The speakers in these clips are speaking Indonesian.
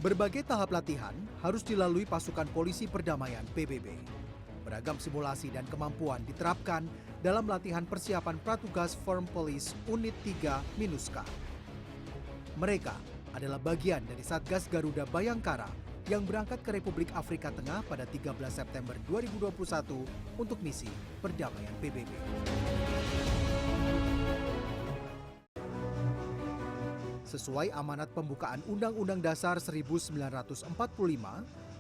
Berbagai tahap latihan harus dilalui pasukan polisi perdamaian PBB. Beragam simulasi dan kemampuan diterapkan dalam latihan persiapan Pratugas Foreign Police Unit 3 MINUSCA. Mereka adalah bagian dari Satgas Garuda Bayangkara yang berangkat ke Republik Afrika Tengah pada 13 September 2021 untuk misi perdamaian PBB. Sesuai amanat pembukaan Undang-Undang Dasar 1945,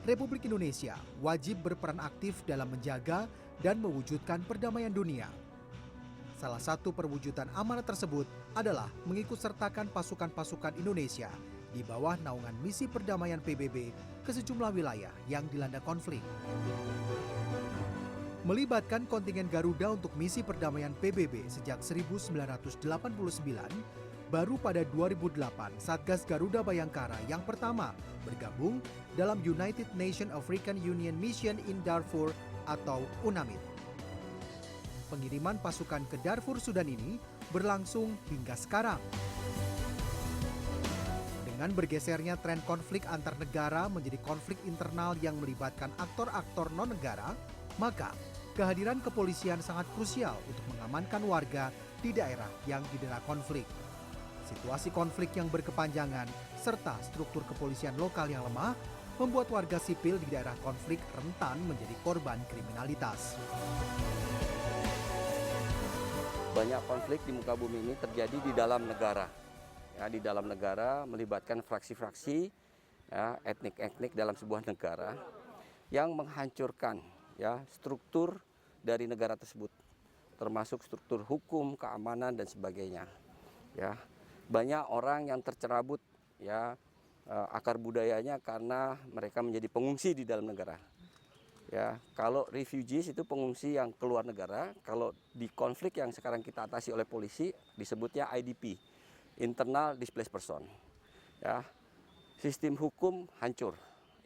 Republik Indonesia wajib berperan aktif dalam menjaga dan mewujudkan perdamaian dunia. Salah satu perwujudan amanat tersebut adalah mengikutsertakan pasukan-pasukan Indonesia di bawah naungan misi perdamaian PBB ke sejumlah wilayah yang dilanda konflik. Melibatkan kontingen Garuda untuk misi perdamaian PBB sejak 1989, baru pada 2008 Satgas Garuda Bayangkara yang pertama bergabung dalam United Nations African Union Mission in Darfur atau UNAMID. Pengiriman pasukan ke Darfur Sudan ini berlangsung hingga sekarang. Dengan bergesernya tren konflik antar negara menjadi konflik internal yang melibatkan aktor-aktor non-negara, maka kehadiran kepolisian sangat krusial untuk mengamankan warga di daerah yang didera konflik. Situasi konflik yang berkepanjangan serta struktur kepolisian lokal yang lemah membuat warga sipil di daerah konflik rentan menjadi korban kriminalitas. Banyak konflik di muka bumi ini terjadi di dalam negara. Ya, di dalam negara melibatkan fraksi-fraksi, ya, etnik-etnik dalam sebuah negara yang menghancurkan, ya, struktur dari negara tersebut, termasuk struktur hukum, keamanan dan sebagainya. Ya, banyak orang yang tercerabut, ya, akar budayanya karena mereka menjadi pengungsi di dalam negara. Ya, kalau refugees itu pengungsi yang keluar negara, kalau di konflik yang sekarang kita atasi oleh polisi disebutnya IDP, Internal Displaced Person. Ya, sistem hukum hancur,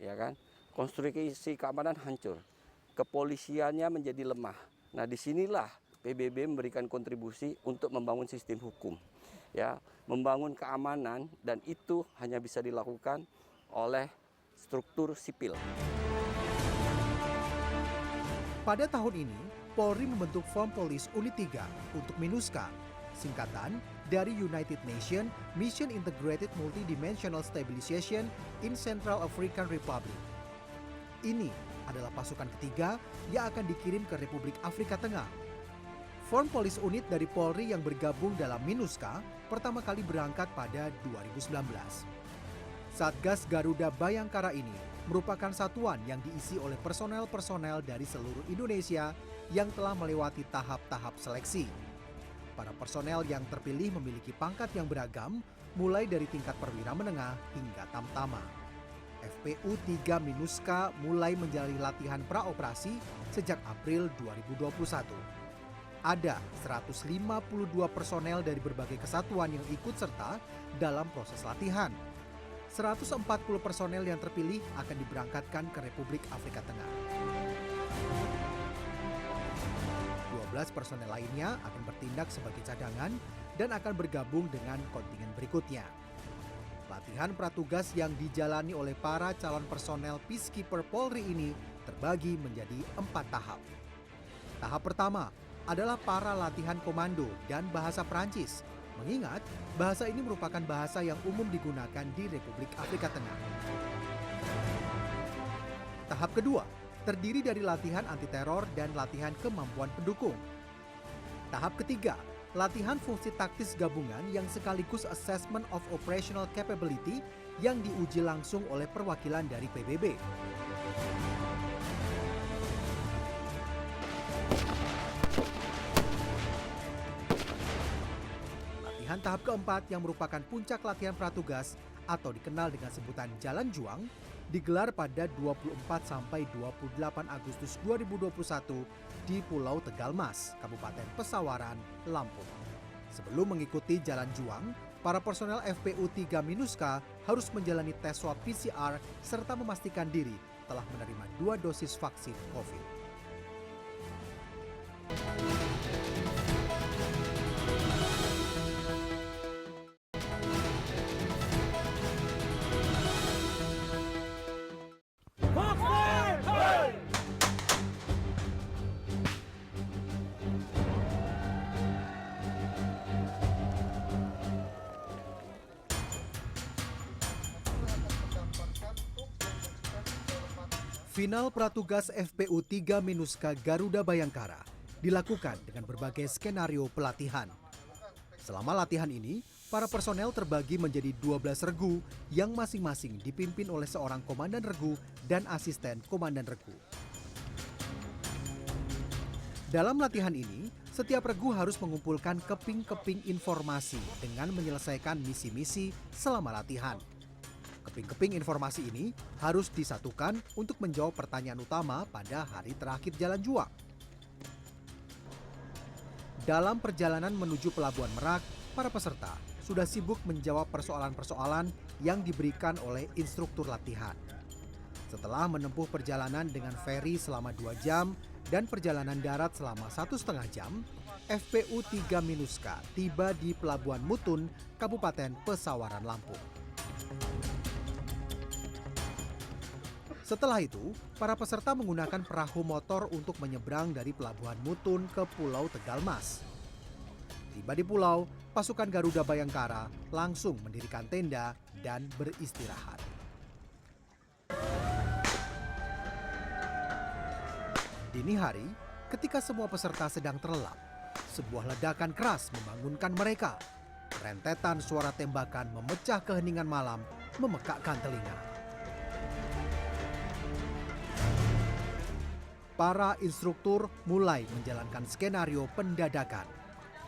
ya kan? Konstruksi keamanan hancur, kepolisiannya menjadi lemah. Nah, disinilah PBB memberikan kontribusi untuk membangun sistem hukum, ya, membangun keamanan, dan itu hanya bisa dilakukan oleh struktur sipil. Pada tahun ini, Polri membentuk Foreign Police Unit 3 untuk MINUSCA, singkatan dari United Nations Mission Integrated Multidimensional Stabilization in Central African Republic. Ini adalah pasukan ketiga yang akan dikirim ke Republik Afrika Tengah. Foreign Police Unit dari Polri yang bergabung dalam MINUSCA pertama kali berangkat pada 2019. Satgas Garuda Bayangkara ini merupakan satuan yang diisi oleh personel-personel dari seluruh Indonesia yang telah melewati tahap-tahap seleksi. Para personel yang terpilih memiliki pangkat yang beragam, mulai dari tingkat perwira menengah hingga tamtama. FPU 3 MINUSCA mulai menjalani latihan praoperasi sejak April 2021. Ada 152 personel dari berbagai kesatuan yang ikut serta dalam proses latihan. 140 personel yang terpilih akan diberangkatkan ke Republik Afrika Tengah. 12 personel lainnya akan bertindak sebagai cadangan dan akan bergabung dengan kontingen berikutnya. Latihan pratugas yang dijalani oleh para calon personel Peacekeeper Polri ini terbagi menjadi 4 tahap. Tahap pertama adalah para latihan komando dan bahasa Perancis, mengingat bahasa ini merupakan bahasa yang umum digunakan di Republik Afrika Tengah. Tahap kedua terdiri dari latihan anti-teror dan latihan kemampuan pendukung. Tahap ketiga, latihan fungsi taktis gabungan yang sekaligus assessment of operational capability yang diuji langsung oleh perwakilan dari PBB. Latihan tahap keempat yang merupakan puncak latihan pratugas atau dikenal dengan sebutan Jalan Juang digelar pada 24 sampai 28 Agustus 2021 di Pulau Tegalmas, Kabupaten Pesawaran, Lampung. Sebelum mengikuti Jalan Juang, para personel FPU 3 MINUSCA harus menjalani tes swab PCR serta memastikan diri telah menerima 2 dosis vaksin COVID. Final Pratugas FPU 3 Minuska Garuda Bayangkara dilakukan dengan berbagai skenario pelatihan. Selama latihan ini, para personel terbagi menjadi 12 regu yang masing-masing dipimpin oleh seorang komandan regu dan asisten komandan regu. Dalam latihan ini, setiap regu harus mengumpulkan keping-keping informasi dengan menyelesaikan misi-misi selama latihan. Keping-keping informasi ini harus disatukan untuk menjawab pertanyaan utama pada hari terakhir jalan juang. Dalam perjalanan menuju Pelabuhan Merak, para peserta sudah sibuk menjawab persoalan-persoalan yang diberikan oleh instruktur latihan. Setelah menempuh perjalanan dengan feri selama 2 jam dan perjalanan darat selama 1,5 jam, FPU 3 Minuska tiba di Pelabuhan Mutun, Kabupaten Pesawaran Lampung. Setelah itu, para peserta menggunakan perahu motor untuk menyeberang dari Pelabuhan Mutun ke Pulau Tegalmas. Tiba di pulau, pasukan Garuda Bayangkara langsung mendirikan tenda dan beristirahat. Dini hari, ketika semua peserta sedang terlelap, sebuah ledakan keras membangunkan mereka. Rentetan suara tembakan memecah keheningan malam, memekakkan telinga. Para instruktur mulai menjalankan skenario pendadakan.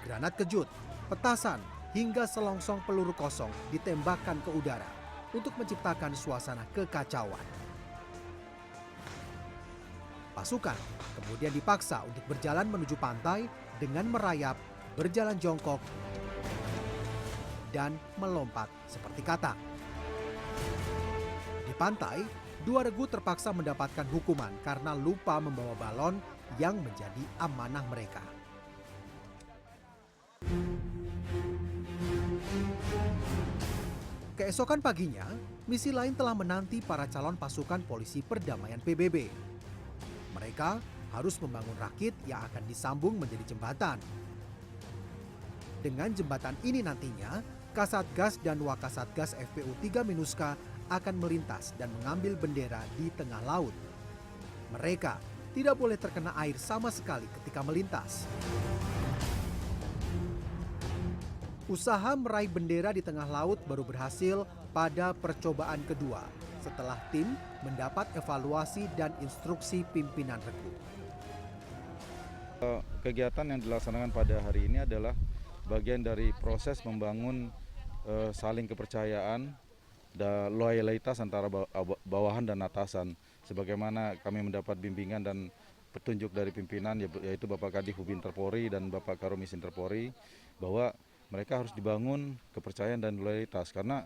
Granat kejut, petasan, hingga selongsong peluru kosong ditembakkan ke udara untuk menciptakan suasana kekacauan. Pasukan kemudian dipaksa untuk berjalan menuju pantai dengan merayap, berjalan jongkok, dan melompat seperti katak. Di pantai, 2 regu terpaksa mendapatkan hukuman karena lupa membawa balon yang menjadi amanah mereka. Keesokan paginya, misi lain telah menanti para calon pasukan polisi perdamaian PBB. Mereka harus membangun rakit yang akan disambung menjadi jembatan. Dengan jembatan ini nantinya, Kasatgas dan Wakasatgas FPU 3 Minuska akan melintas dan mengambil bendera di tengah laut. Mereka tidak boleh terkena air sama sekali ketika melintas. Usaha meraih bendera di tengah laut baru berhasil pada percobaan kedua setelah tim mendapat evaluasi dan instruksi pimpinan regu. Kegiatan yang dilaksanakan pada hari ini adalah bagian dari proses membangun saling kepercayaan dan loyalitas antara bawahan dan atasan. Sebagaimana kami mendapat bimbingan dan petunjuk dari pimpinan, yaitu Bapak Kadif Hubinter Polri dan Bapak Karomis Interpolri, bahwa mereka harus dibangun kepercayaan dan loyalitas karena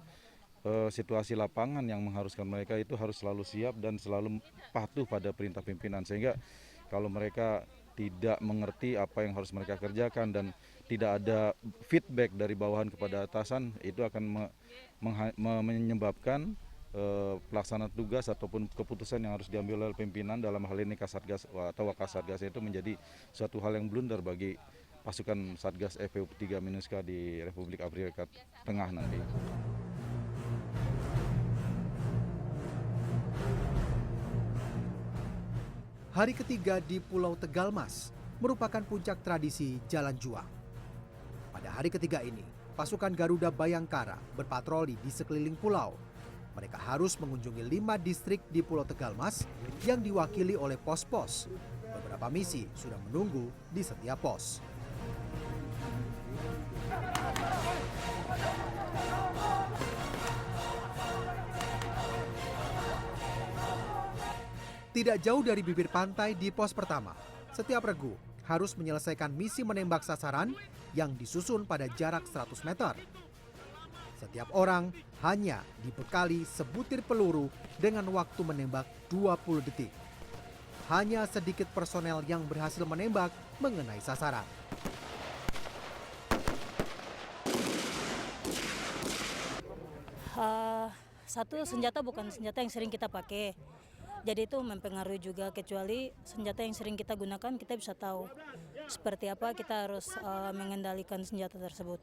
situasi lapangan yang mengharuskan mereka itu harus selalu siap dan selalu patuh pada perintah pimpinan, sehingga kalau mereka tidak mengerti apa yang harus mereka kerjakan dan tidak ada feedback dari bawahan kepada atasan, itu akan menyebabkan pelaksanaan tugas ataupun keputusan yang harus diambil oleh pimpinan, dalam hal ini Kasatgas atau Wakasatgas, itu menjadi suatu hal yang blunder bagi pasukan Satgas FPU 3 Minuska di Republik Afrika Tengah nanti. Hari ketiga di Pulau Tegalmas merupakan puncak tradisi Jalan Juang. Pada hari ketiga ini, pasukan Garuda Bayangkara berpatroli di sekeliling pulau. Mereka harus mengunjungi 5 distrik di Pulau Tegalmas yang diwakili oleh pos-pos. Beberapa misi sudah menunggu di setiap pos. Tidak jauh dari bibir pantai di pos pertama, setiap regu harus menyelesaikan misi menembak sasaran yang disusun pada jarak 100 meter. Setiap orang hanya dibekali sebutir peluru dengan waktu menembak 20 detik. Hanya sedikit personel yang berhasil menembak mengenai sasaran. Satu, senjata bukan senjata yang sering kita pakai. Jadi itu mempengaruhi juga, kecuali senjata yang sering kita gunakan, kita bisa tahu seperti apa kita harus mengendalikan senjata tersebut.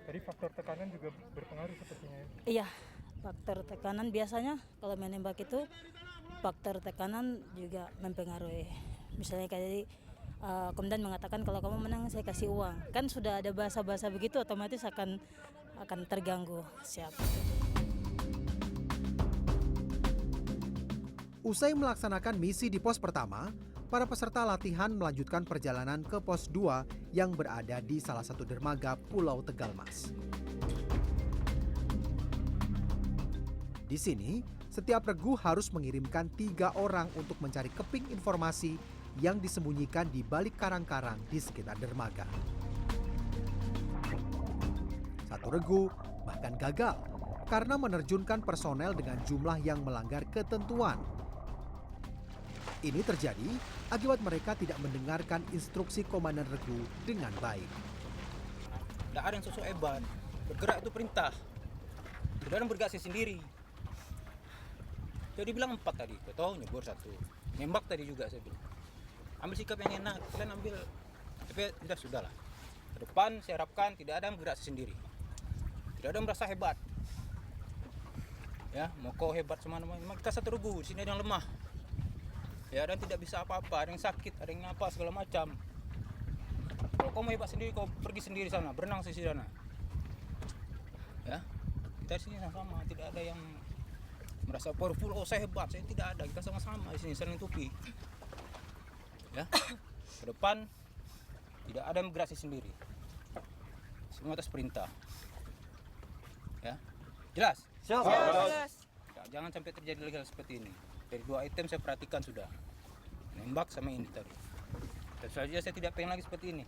Tadi faktor tekanan juga berpengaruh sepertinya. Iya, Faktor tekanan biasanya kalau menembak itu faktor tekanan juga mempengaruhi. Misalnya kayak komandan mengatakan kalau kamu menang saya kasih uang. Kan sudah ada bahasa-bahasa begitu otomatis akan terganggu. Siap. Usai melaksanakan misi di pos pertama, para peserta latihan melanjutkan perjalanan ke pos 2 yang berada di salah satu dermaga Pulau Tegalmas. Di sini, setiap regu harus mengirimkan 3 orang untuk mencari keping informasi yang disembunyikan di balik karang-karang di sekitar dermaga. Satu regu bahkan gagal karena menerjunkan personel dengan jumlah yang melanggar ketentuan. Ini terjadi akibat mereka tidak mendengarkan instruksi komandan regu dengan baik. Tidak ada yang sosok hebat. Bergerak itu perintah. Tidak ada yang bergerak sendiri. Jadi bilang 4 tadi, betul nyebur 1. Nembak tadi juga saya bilang. Ambil sikap yang enak, kalian ambil. Tapi sudah lah. Ke depan saya harapkan tidak ada yang bergerak sendiri. Tidak ada yang merasa hebat. Ya, mau kau hebat semana-mana, memang kita satu regu, di sini ada yang lemah. Ya, dan tidak bisa apa-apa, ada yang sakit, ada yang apa segala macam. Kalau kau mau hebat sendiri, kau pergi sendiri sana, berenang di sana. Ya, kita di sini sama-sama, tidak ada yang merasa powerful, oh saya hebat, saya tidak ada, kita sama-sama di sini saling tupi. Ya, ke depan tidak ada yang bergerak sendiri, semua atas perintah. Ya, jelas? Siap. Ya, jangan sampai terjadi lagi hal seperti ini. Dari 2 item saya perhatikan sudah, nembak sama ini tadi. Dan selanjutnya saya tidak pengen lagi seperti ini.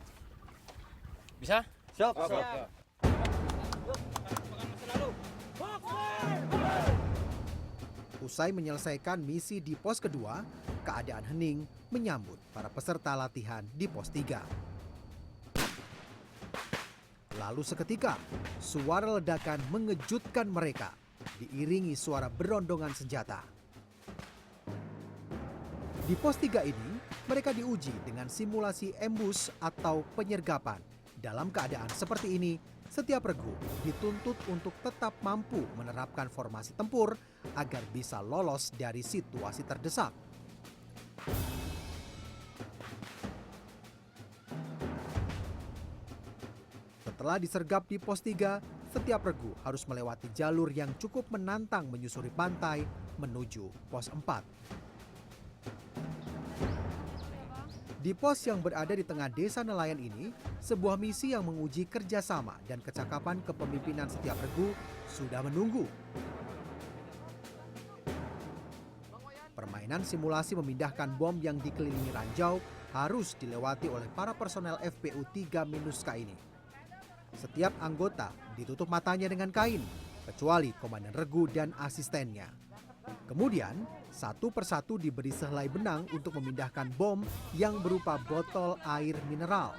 Bisa? Siap. Ya. Usai menyelesaikan misi di pos kedua, keadaan hening menyambut para peserta latihan di pos 3. Lalu seketika, suara ledakan mengejutkan mereka, diiringi suara berondongan senjata. Di pos 3 ini, mereka diuji dengan simulasi ambush atau penyergapan. Dalam keadaan seperti ini, setiap regu dituntut untuk tetap mampu menerapkan formasi tempur agar bisa lolos dari situasi terdesak. Setelah disergap di pos 3, setiap regu harus melewati jalur yang cukup menantang menyusuri pantai menuju pos 4. Di pos yang berada di tengah desa nelayan ini, sebuah misi yang menguji kerjasama dan kecakapan kepemimpinan setiap regu sudah menunggu. Permainan simulasi memindahkan bom yang dikelilingi ranjau harus dilewati oleh para personel FPU 3 Minuska ini. Setiap anggota ditutup matanya dengan kain, kecuali komandan regu dan asistennya. Kemudian, satu persatu diberi sehelai benang untuk memindahkan bom yang berupa botol air mineral.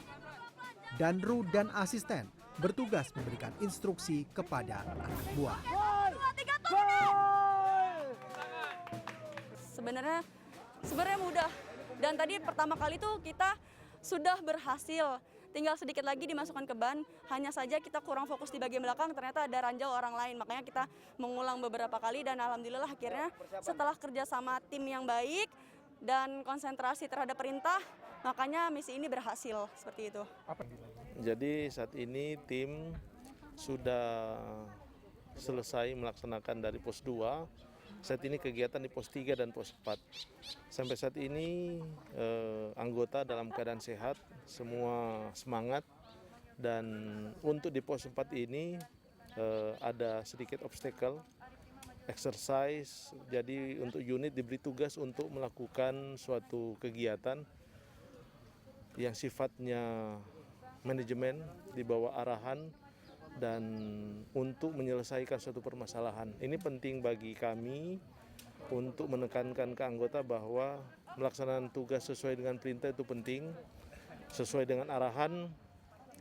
Danru dan asisten bertugas memberikan instruksi kepada anak buah. Sebenarnya mudah. Dan tadi pertama kali tuh kita sudah berhasil. Tinggal sedikit lagi dimasukkan ke ban, hanya saja kita kurang fokus di bagian belakang, ternyata ada ranjau orang lain. Makanya kita mengulang beberapa kali dan alhamdulillah akhirnya setelah kerja sama tim yang baik dan konsentrasi terhadap perintah, makanya misi ini berhasil seperti itu. Jadi saat ini tim sudah selesai melaksanakan dari pos 2. Saat ini kegiatan di pos 3 dan pos 4. Sampai saat ini anggota dalam keadaan sehat, semua semangat. Dan untuk di pos 4 ini ada sedikit obstacle, exercise. Jadi untuk unit diberi tugas untuk melakukan suatu kegiatan yang sifatnya manajemen di bawah arahan dan untuk menyelesaikan suatu permasalahan. Ini penting bagi kami untuk menekankan ke anggota bahwa melaksanakan tugas sesuai dengan perintah itu penting, sesuai dengan arahan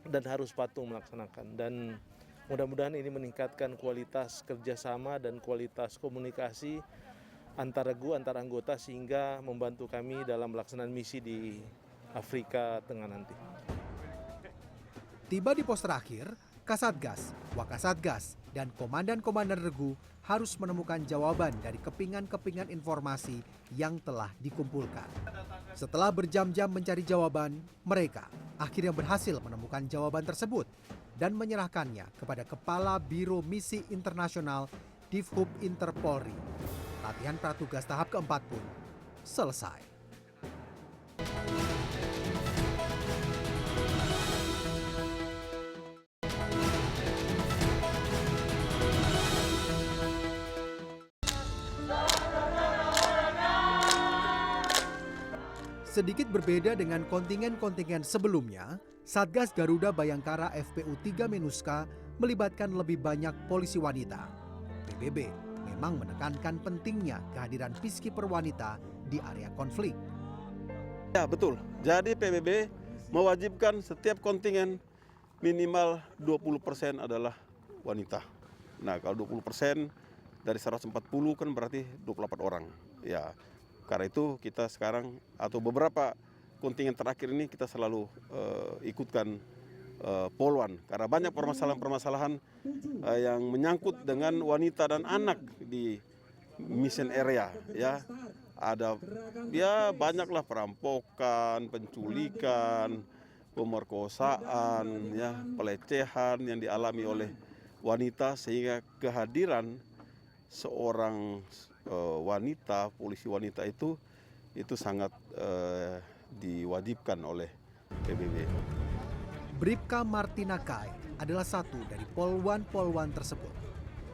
dan harus patuh melaksanakan. Dan mudah-mudahan ini meningkatkan kualitas kerjasama dan kualitas komunikasi antar regu, antar anggota sehingga membantu kami dalam pelaksanaan misi di Afrika Tengah nanti. Tiba di pos terakhir, Kasatgas, Wakasatgas, dan komandan-komandan regu harus menemukan jawaban dari kepingan-kepingan informasi yang telah dikumpulkan. Setelah berjam-jam mencari jawaban, mereka akhirnya berhasil menemukan jawaban tersebut dan menyerahkannya kepada Kepala Biro Misi Internasional Divhub Interpolri. Latihan pratugas tahap keempat pun selesai. Sedikit berbeda dengan kontingen-kontingen sebelumnya, Satgas Garuda Bayangkara FPU 3 Menuska melibatkan lebih banyak polisi wanita. PBB memang menekankan pentingnya kehadiran peacekeeper wanita di area konflik. Ya betul, jadi PBB mewajibkan setiap kontingen minimal 20% adalah wanita. Nah kalau 20% dari 140 kan berarti 28 orang. Ya, karena itu kita sekarang atau beberapa kontingen terakhir ini kita selalu ikutkan polwan. Karena banyak permasalahan-permasalahan yang menyangkut dengan wanita dan anak di mission area. Ya, ada ya banyaklah perampokan, penculikan, pemerkosaan, ya pelecehan yang dialami oleh wanita sehingga kehadiran seorang wanita, polisi wanita itu sangat diwajibkan oleh PBB. Bribka Martina Kai adalah satu dari polwan-polwan tersebut.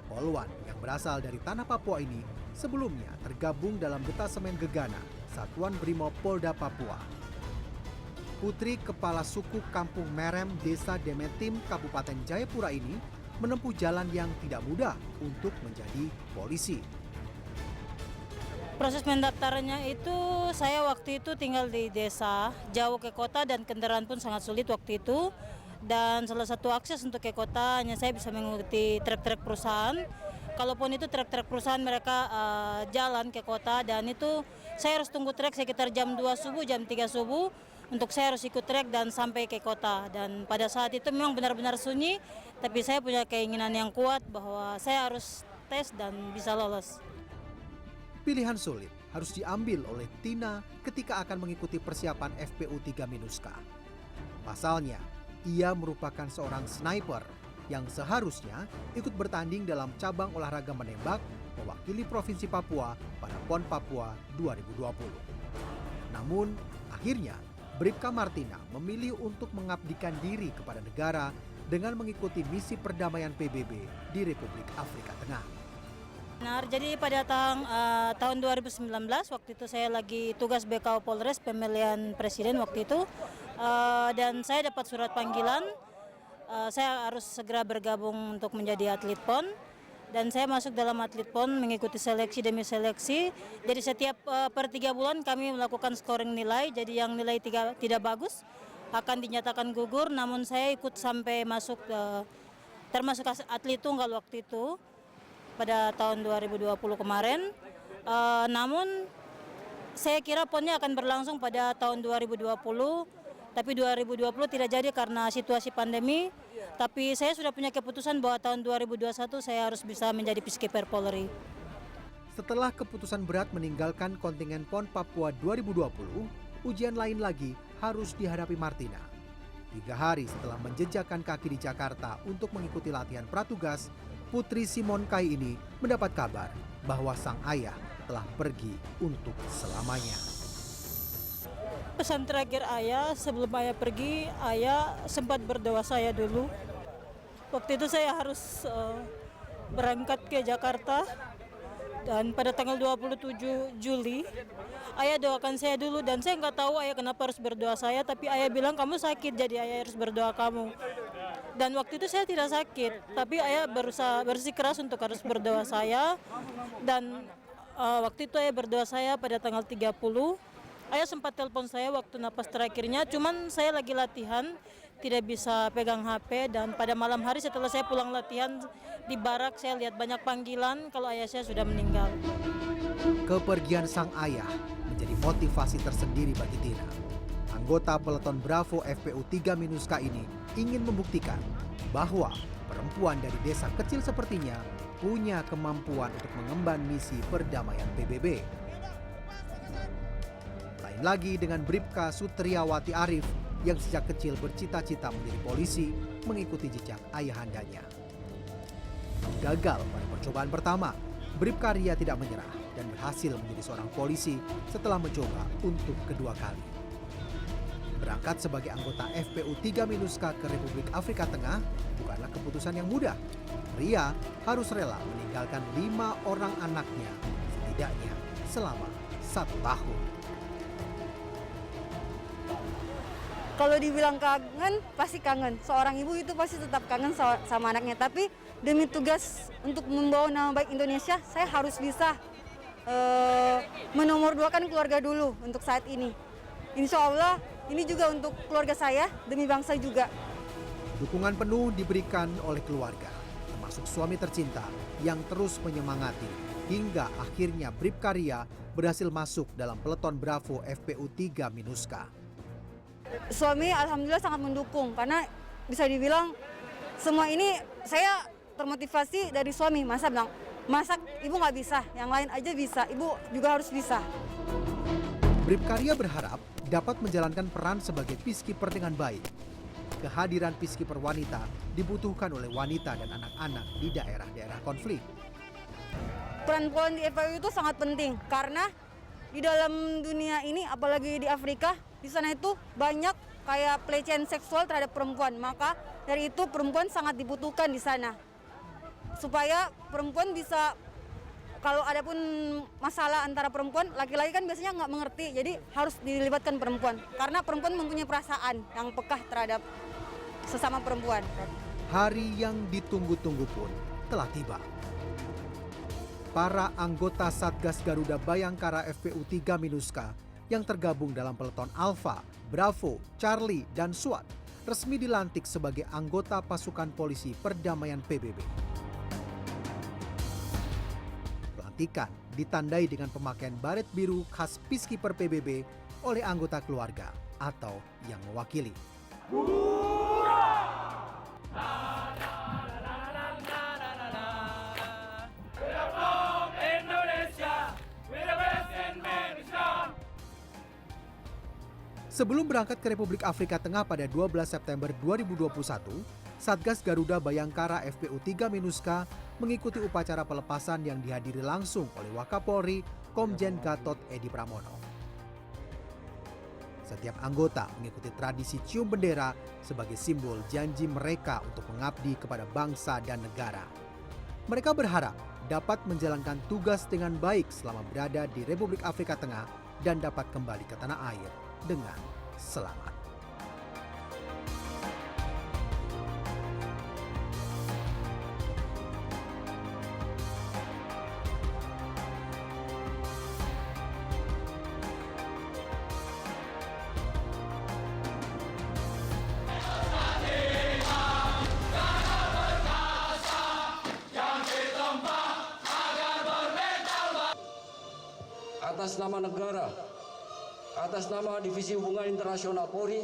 Polwan yang berasal dari tanah Papua ini sebelumnya tergabung dalam Detasemen Gegana, Satuan Brimob Polda Papua. Putri Kepala Suku Kampung Merem, Desa Demetim, Kabupaten Jayapura ini menempuh jalan yang tidak mudah untuk menjadi polisi. Proses mendaftarnya itu saya waktu itu tinggal di desa, jauh ke kota dan kendaraan pun sangat sulit waktu itu. Dan salah satu akses untuk ke kota hanya saya bisa mengikuti trek-trek perusahaan. Kalaupun itu trek-trek perusahaan mereka jalan ke kota dan itu saya harus tunggu trek sekitar jam 2 subuh, jam 3 subuh untuk saya harus ikut trek dan sampai ke kota. Dan pada saat itu memang benar-benar sunyi, tapi saya punya keinginan yang kuat bahwa saya harus tes dan bisa lolos. Pilihan sulit harus diambil oleh Tina ketika akan mengikuti persiapan FPU 3 Menuska. Pasalnya, ia merupakan seorang sniper yang seharusnya ikut bertanding dalam cabang olahraga menembak mewakili Provinsi Papua pada PON Papua 2020. Namun, akhirnya Bribka Martina memilih untuk mengabdikan diri kepada negara dengan mengikuti misi perdamaian PBB di Republik Afrika Tengah. Benar, jadi pada tahun 2019 waktu itu saya lagi tugas BKO Polres pemilihan presiden waktu itu dan saya dapat surat panggilan saya harus segera bergabung untuk menjadi atlet PON dan saya masuk dalam atlet PON mengikuti seleksi demi seleksi. Jadi setiap per 3 bulan kami melakukan scoring nilai, jadi yang nilai tidak bagus akan dinyatakan gugur, namun saya ikut sampai masuk termasuk atlet tunggal waktu itu pada tahun 2020 kemarin. Namun saya kira PON-nya akan berlangsung pada tahun 2020, tapi 2020 tidak jadi karena situasi pandemi. Tapi saya sudah punya keputusan bahwa tahun 2021 saya harus bisa menjadi peacekeeper Polri. Setelah keputusan berat meninggalkan kontingen PON Papua 2020, ujian lain lagi harus dihadapi Martina. 3 hari setelah menjejakkan kaki di Jakarta untuk mengikuti latihan pratugas, Putri Simon Kai ini mendapat kabar bahwa sang ayah telah pergi untuk selamanya. Pesan terakhir ayah sebelum ayah pergi, ayah sempat berdoa saya dulu. Waktu itu saya harus berangkat ke Jakarta dan pada tanggal 27 Juli ayah doakan saya dulu dan saya nggak tahu ayah kenapa harus berdoa saya, tapi ayah bilang kamu sakit jadi ayah harus berdoa kamu. Dan waktu itu saya tidak sakit, tapi ayah berusaha bersikeras untuk harus berdoa saya. Dan waktu itu ayah berdoa saya pada tanggal 30. Ayah sempat telepon saya waktu napas terakhirnya, cuman saya lagi latihan, tidak bisa pegang HP. Dan pada malam hari setelah saya pulang latihan di barak, saya lihat banyak panggilan kalau ayah saya sudah meninggal. Kepergian sang ayah menjadi motivasi tersendiri bagi Tina. Anggota Peleton Bravo FPU 3 Menuska ini ingin membuktikan bahwa perempuan dari desa kecil sepertinya punya kemampuan untuk mengemban misi perdamaian PBB. Lain lagi dengan Bribka Sutriawati Arif yang sejak kecil bercita-cita menjadi polisi mengikuti jejak ayahandanya. Gagal pada percobaan pertama, Bribka Ria tidak menyerah dan berhasil menjadi seorang polisi setelah mencoba untuk kedua kali. Berangkat sebagai anggota FPU 3 Minuska ke Republik Afrika Tengah bukanlah keputusan yang mudah. Ria harus rela meninggalkan 5 orang anaknya setidaknya selama 1 tahun. Kalau dibilang kangen, pasti kangen. Seorang ibu itu pasti tetap kangen sama anaknya. Tapi demi tugas untuk membawa nama baik Indonesia, saya harus bisa menomorduakan keluarga dulu untuk saat ini. Insya Allah ini juga untuk keluarga saya, demi bangsa juga. Dukungan penuh diberikan oleh keluarga, termasuk suami tercinta yang terus menyemangati hingga akhirnya Bribka Ria berhasil masuk dalam peleton Bravo FPU 3 Minuska. Suami alhamdulillah sangat mendukung karena bisa dibilang semua ini saya termotivasi dari suami. Masa bilang, masak ibu nggak bisa, yang lain aja bisa, ibu juga harus bisa. Bribka Ria berharap dapat menjalankan peran sebagai peacekeeper dengan baik. Kehadiran peacekeeper wanita dibutuhkan oleh wanita dan anak-anak di daerah-daerah konflik. Peran perempuan di FPU itu sangat penting karena di dalam dunia ini, apalagi di Afrika, di sana itu banyak kayak pelecehan seksual terhadap perempuan. Maka dari itu perempuan sangat dibutuhkan di sana. Supaya perempuan bisa, kalau ada pun masalah antara perempuan, laki-laki kan biasanya nggak mengerti, jadi harus dilibatkan perempuan. Karena perempuan mempunyai perasaan yang peka terhadap sesama perempuan. Hari yang ditunggu-tunggu pun telah tiba. Para anggota Satgas Garuda Bayangkara FPU 3 Minuska yang tergabung dalam peleton Alpha, Bravo, Charlie, dan SWAT resmi dilantik sebagai anggota pasukan polisi perdamaian PBB. Pelantikan ditandai dengan pemakaian baret biru khas peacekeeper PBB oleh anggota keluarga atau yang mewakili. Sebelum berangkat ke Republik Afrika Tengah pada 12 September 2021, Satgas Garuda Bayangkara FPU 3 Minuska mengikuti upacara pelepasan yang dihadiri langsung oleh Wakapolri Komjen Gatot Edi Pramono. Setiap anggota mengikuti tradisi cium bendera sebagai simbol janji mereka untuk mengabdi kepada bangsa dan negara. Mereka berharap dapat menjalankan tugas dengan baik selama berada di Republik Afrika Tengah dan dapat kembali ke tanah air dengan selamat. Atas nama negara, atas nama Divisi Hubungan Internasional Polri,